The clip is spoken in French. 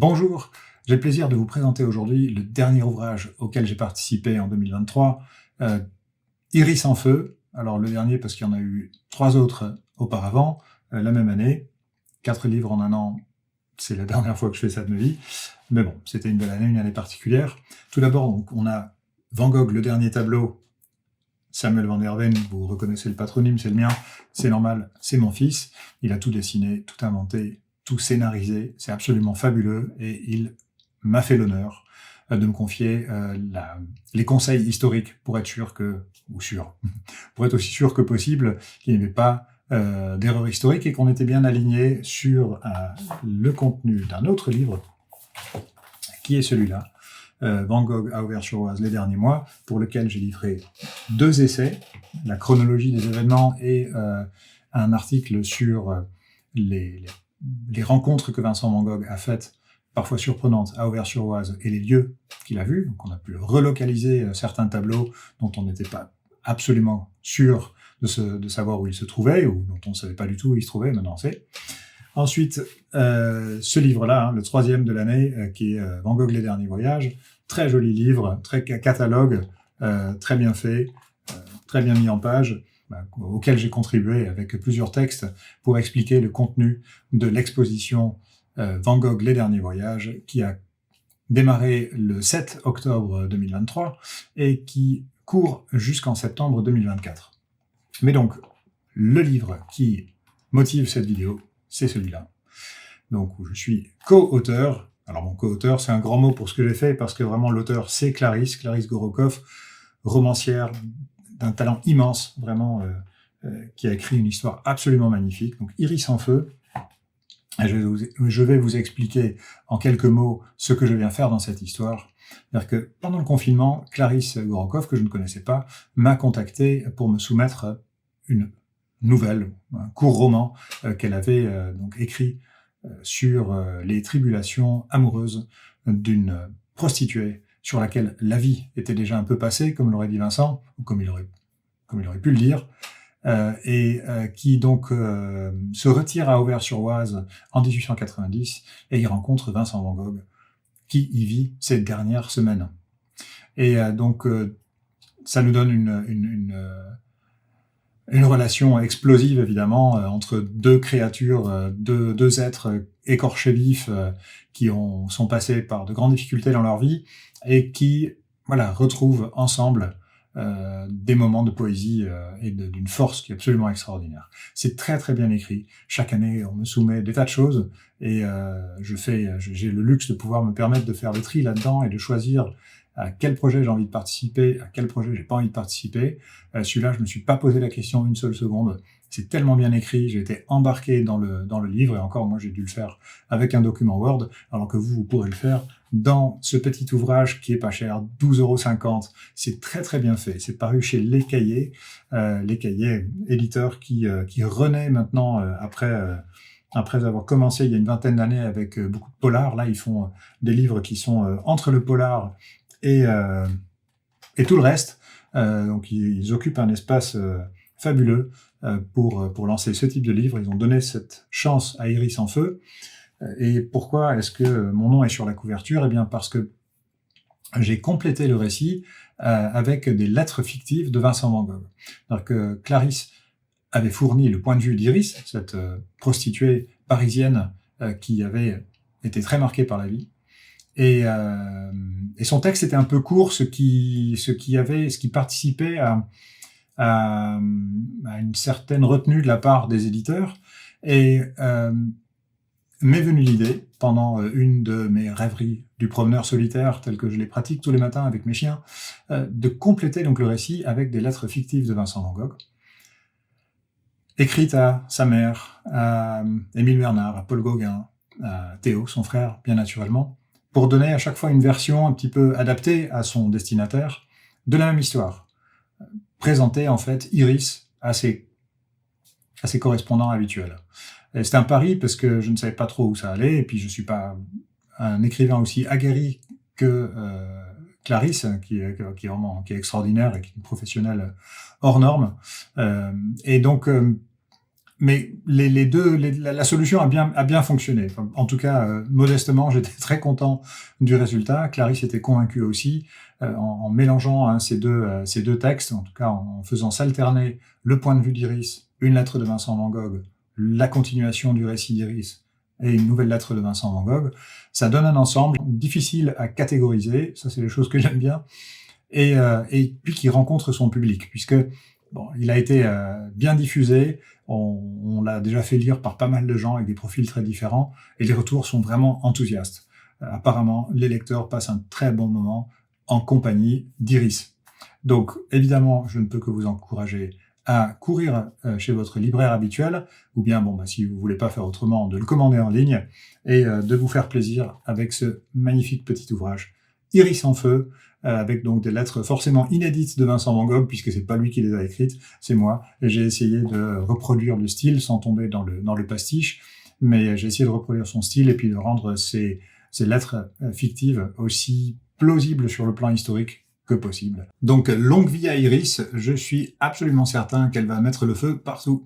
Bonjour, j'ai le plaisir de vous présenter aujourd'hui le dernier ouvrage auquel j'ai participé en 2023, euh, Iris en feu. Alors le dernier parce qu'il y en a eu 3 autres auparavant, la même année. 4 livres en un an, c'est la dernière fois que je fais ça de ma vie. Mais bon, c'était une belle année, une année particulière. Tout d'abord, donc, on a Van Gogh, le dernier tableau. Samuel van der Ven, vous reconnaissez le patronyme, c'est le mien, c'est normal, c'est mon fils. Il a tout dessiné, tout inventé, tout scénarisé, c'est absolument fabuleux et il m'a fait l'honneur de me confier les conseils historiques pour être sûr que, ou sûr, pour être aussi sûr que possible qu'il n'y avait pas d'erreur historique et qu'on était bien aligné sur le contenu d'un autre livre qui est celui-là, Van Gogh à Auvers-sur-Oise les derniers mois, pour lequel j'ai livré 2 essais, la chronologie des événements et un article sur les rencontres que Vincent Van Gogh a faites, parfois surprenantes, à Auvers-sur-Oise et les lieux qu'il a vus. Donc on a pu relocaliser certains tableaux dont on n'était pas absolument sûr de savoir où ils se trouvaient, ou dont on ne savait pas du tout où ils se trouvaient, maintenant on sait. Ensuite, ce livre-là, le 3e de l'année, qui est Van Gogh les derniers voyages, très joli livre, très catalogue, très bien fait, très bien mis en page, auquel j'ai contribué avec plusieurs textes pour expliquer le contenu de l'exposition Van Gogh les derniers voyages, qui a démarré le 7 octobre 2023 et qui court jusqu'en septembre 2024. Mais donc, le livre qui motive cette vidéo, c'est celui-là. Donc, où je suis co-auteur. Alors, mon co-auteur, c'est un grand mot pour ce que j'ai fait, parce que vraiment, l'auteur, c'est Clarisse Gorokoff, romancière d'un talent immense, vraiment, qui a écrit une histoire absolument magnifique. Donc, Iris en feu. Je vais vous expliquer en quelques mots ce que je viens faire dans cette histoire. C'est-à-dire que pendant le confinement, Clarisse Gorokoff, que je ne connaissais pas, m'a contacté pour me soumettre une nouvelle, un court roman qu'elle avait donc écrit sur les tribulations amoureuses d'une prostituée sur laquelle la vie était déjà un peu passée, comme l'aurait dit Vincent, ou comme il aurait pu le dire, qui donc se retire à Auvers-sur-Oise en 1890 et y rencontre Vincent Van Gogh, qui y vit ces dernières semaines. Et donc ça nous donne une relation explosive, évidemment, entre deux créatures, deux êtres écorchés vifs qui sont passés par de grandes difficultés dans leur vie et qui, voilà, retrouvent ensemble des moments de poésie et d'une force qui est absolument extraordinaire. C'est très très bien écrit. Chaque année, on me soumet des tas de choses et j'ai le luxe de pouvoir me permettre de faire le tri là-dedans et de choisir à quel projet j'ai envie de participer, à quel projet j'ai pas envie de participer. Celui-là, je me suis pas posé la question une seule seconde. C'est tellement bien écrit, j'ai été embarqué dans le livre, et encore, moi, j'ai dû le faire avec un document Word, alors que vous pourrez le faire dans ce petit ouvrage qui est pas cher, 12,50 €. C'est très très bien fait. C'est paru chez Les Cahiers éditeur qui renaît maintenant après avoir commencé il y a une vingtaine d'années avec beaucoup de polars. Là, ils font des livres qui sont entre le polar et tout le reste. Donc ils occupent un espace fabuleux pour lancer ce type de livre. Ils ont donné cette chance à Iris en feu. Et pourquoi est-ce que mon nom est sur la couverture? Eh bien parce que j'ai complété le récit avec des lettres fictives de Vincent Van Gogh. Alors que Clarisse avait fourni le point de vue d'Iris, cette prostituée parisienne qui avait été très marquée par la vie. Et son texte était un peu court, ce qui participait à une certaine retenue de la part des éditeurs. Et m'est venue l'idée, pendant une de mes rêveries du promeneur solitaire, tel que je les pratique tous les matins avec mes chiens, de compléter donc le récit avec des lettres fictives de Vincent Van Gogh, écrites à sa mère, à Émile Bernard, à Paul Gauguin, à Théo, son frère, bien naturellement, pour donner à chaque fois une version un petit peu adaptée à son destinataire de la même histoire. Présenter en fait Iris à ses correspondants habituels. C'était un pari parce que je ne savais pas trop où ça allait, et puis je suis pas un écrivain aussi aguerri que Clarisse, qui est extraordinaire et qui est une professionnelle hors norme. Et donc Mais la solution a bien fonctionné. Enfin, en tout cas, modestement, j'étais très content du résultat. Clarisse était convaincue aussi, en mélangeant ces deux textes, en tout cas en faisant s'alterner le point de vue d'Iris, une lettre de Vincent Van Gogh, la continuation du récit d'Iris et une nouvelle lettre de Vincent Van Gogh. Ça donne un ensemble difficile à catégoriser, ça c'est les choses que j'aime bien, et puis qui rencontre son public, puisque bon, il a été bien diffusé, on l'a déjà fait lire par pas mal de gens avec des profils très différents, et les retours sont vraiment enthousiastes. Apparemment, les lecteurs passent un très bon moment en compagnie d'Iris. Donc, évidemment, je ne peux que vous encourager à courir chez votre libraire habituel, ou bien, si vous voulez pas faire autrement, de le commander en ligne, et de vous faire plaisir avec ce magnifique petit ouvrage. Iris en feu, avec donc des lettres forcément inédites de Vincent Van Gogh, puisque c'est pas lui qui les a écrites, c'est moi, et j'ai essayé de reproduire le style sans tomber dans le pastiche, mais j'ai essayé de reproduire son style et puis de rendre ces lettres fictives aussi plausibles sur le plan historique que possible. Donc, longue vie à Iris, je suis absolument certain qu'elle va mettre le feu partout.